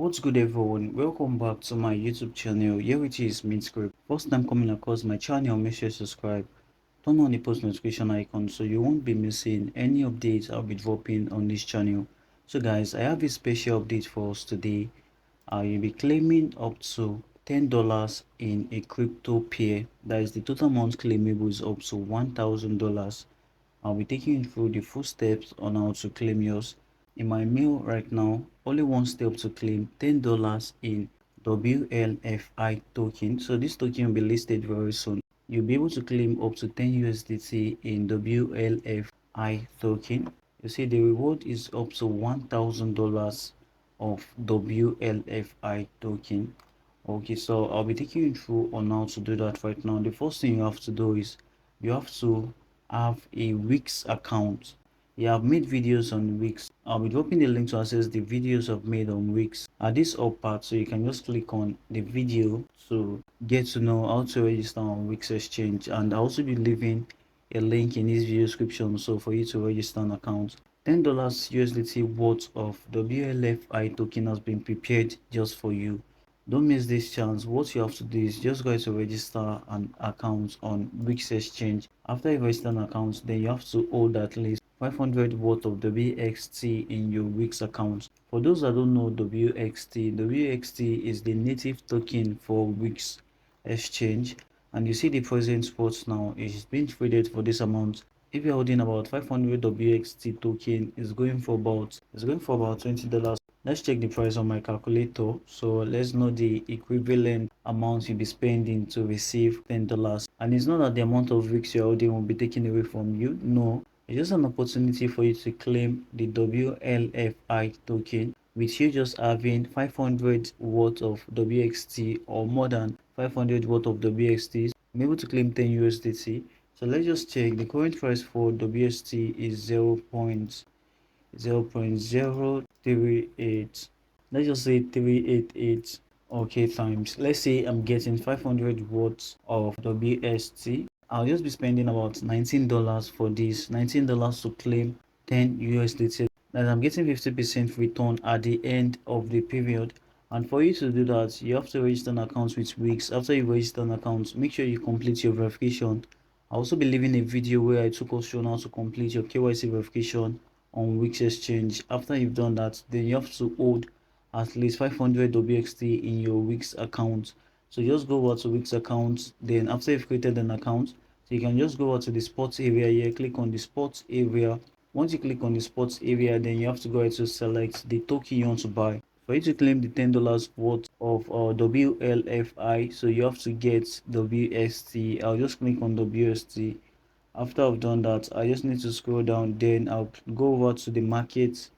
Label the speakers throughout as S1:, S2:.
S1: What's good everyone, welcome back to my YouTube channel. Here it is Midscript. First time coming across my channel, make sure you subscribe, turn on the post notification icon so you won't be missing any updates I'll be dropping on this channel. So guys, I have a special update for us today. You'll be claiming up to $10 in a crypto pair. That is, the total amount claimable is up to $1,000. I'll be taking you through the full steps on how to claim yours. In my mail right now, only one step to claim $10 in WLFI token. So this token will be listed very soon. You'll be able to claim up to 10 USDT in WLFI token. You see the reward is up to $1,000 of WLFI token. Okay, so I'll be taking you through on how to do that right now. The first thing you have to do is you have to have a WEEX account. Yeah, I've made videos on WEEX. I'll be dropping the link to access the videos I've made on WEEX at this up part, so you can just click on the video to get to know how to register on WEEX exchange. And I'll also be leaving a link in this video description so for you to register an account. $10 USDT worth of WLFI token has been prepared just for you. Don't miss this chance. What you have to do is just go to register an account on WEEX exchange. After you register an account, then you have to hold at least 500 worth of WXT in your WEEX account. For those that don't know WXT is the native token for WEEX exchange, and you see the present spot now is being traded for this amount. If you're holding about 500 WXT token, it's going for about $20. Let's check the price on my calculator. So let's know the equivalent amount you'll be spending to receive $10. And it's not that the amount of weeks you're holding will be taken away from you. No, it's just an opportunity for you to claim the WLFI token with you just having 500 worth of WXT or more than 500 worth of WXT. I'm able to claim 10 USDT. So let's just check. The current price for WST is 0.038. Let's just say 388. Okay, times, let's say I'm getting 500 watts of WST. I'll just be spending about $19 for this. $19 to claim 10 USDT. That I'm getting 50% return at the end of the period. And for you to do that, you have to register an account with WEEX. After you register an account, make sure you complete your verification. I'll also be leaving a video where I took us through how to complete your KYC verification on WEEX exchange. After you've done that, then you have to hold at least 500 WXT in your WEEX account. So just go over to WEEX account. Then after you've created an account, so you can just go over to the sports area here, click on the sports area. Once you click on the sports area, then you have to go ahead to select the token you want to buy. For you to claim the $10 worth of WLFI, so you have to get WST. I'll just click on WST. After I've done that, I just need to scroll down, then I'll go over to the market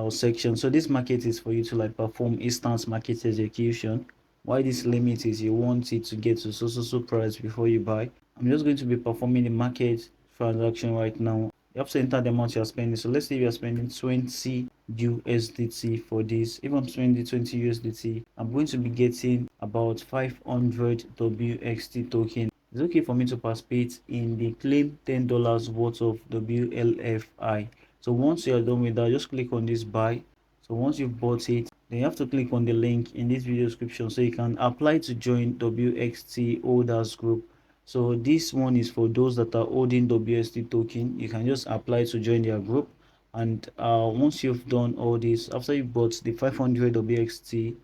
S1: section. So this market is for you to like perform instant market execution. Why this limit is you want it to get to so price before you buy. I'm just going to be performing the market transaction right now. You have to enter the amount you're spending. So let's say you're spending 20 USDT for this. If I'm spending 20 USDT, I'm going to be getting about 500 WXT token. It's okay for me to participate in the claim $10 worth of WLFI. So once you are done with that, just click on this buy. So once you've bought it, then you have to click on the link in this video description so you can apply to join WXT holders group. So this one is for those that are holding WST token. You can just apply to join their group. And once you've done all this, after you bought the 500 WXT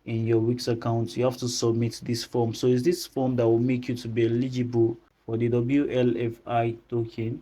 S1: in your WEEX account, you have to submit this form. So it's this form that will make you to be eligible for the WLFI token.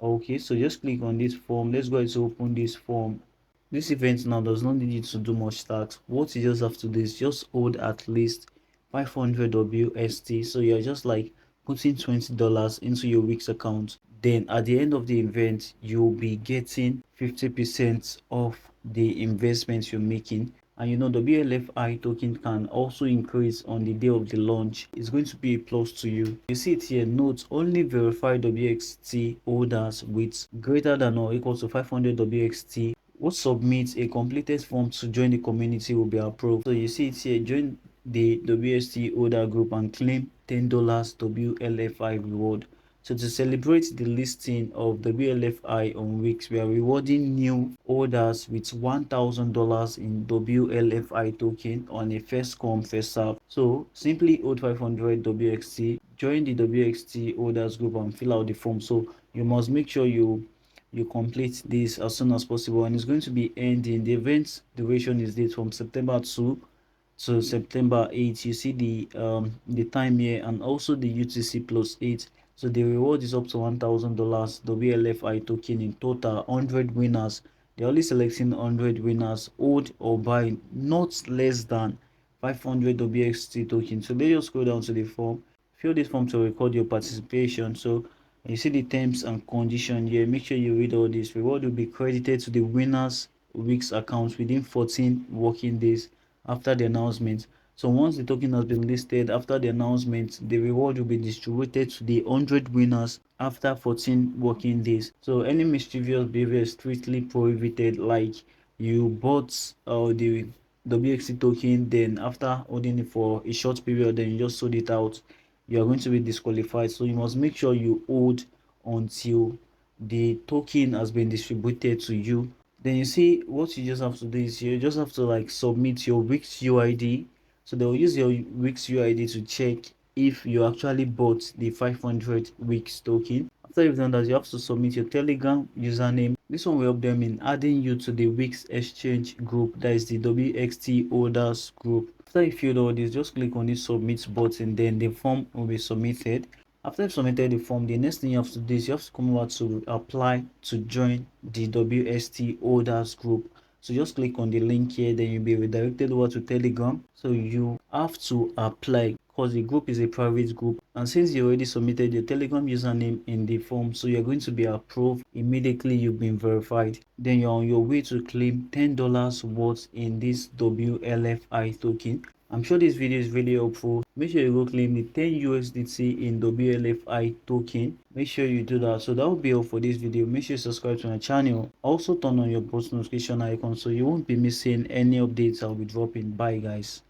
S1: Okay, so just click on this form. Let's go ahead to open this form. This event now does not need you to do much tax. What you just have to do is just hold at least 500 WST. So you're just like putting $20 into your WEEX account. Then at the end of the event, you'll be getting 50% off the investments you're making. And you know, the WLFI token can also increase on the day of the launch. It's going to be a plus to you. You see it here, note only verify WXT holders with greater than or equal to 500 WXT who submits a completed form to join the community will be approved. So you see it here, join the WST holder group and claim $10 WLFI reward. So to celebrate the listing of WLFI on WEEX, we are rewarding new orders with $1,000 in WLFI token on a first come first serve. So simply hold 500 WXT, join the WXT orders group and fill out the form. So you must make sure you complete this as soon as possible, and it's going to be ending. The event duration is date from September 2 to September 8. You see the time here and also the UTC plus 8. So the reward is up to $1,000 WLFI token in total. 100 winners. They're only selecting 100 winners, hold or buy not less than 500 WXT token. So let's just scroll down to the form. Fill this form to record your participation. So you see the terms and condition here. Make sure you read all this. Reward will be credited to the winners week's account within 14 working days after the announcement. So once the token has been listed after the announcement, the reward will be distributed to the 100 winners after 14 working days. So any mischievous behavior is strictly prohibited, like you bought the WXC token, then after holding it for a short period, then you just sold it out, you are going to be disqualified. So you must make sure you hold until the token has been distributed to you. Then you see what you just have to do is you just have to like submit your WEEX UID. So they will use your WEEX UID to check if you actually bought the 500 WEEX token. After you've done that, you have to submit your Telegram username. This one will help them in adding you to the WEEX exchange group, that is the WXT holders group. After you fill all this, just click on the submit button, then the form will be submitted. After you've submitted the form, the next thing you have to do is you have to come over to apply to join the WST holders group. So just click on the link here, then you'll be redirected over to Telegram. So you have to apply because the group is a private group, and since you already submitted your Telegram username in the form, so you're going to be approved immediately you've been verified. Then you're on your way to claim $10 worth in this WLFI token. I'm sure this video is really helpful. Make sure you go claim the 10 USDT in WLFI token. Make sure you do that. So that will be all for this video. Make sure you subscribe to my channel. Also turn on your post notification icon so you won't be missing any updates I'll be dropping. Bye guys.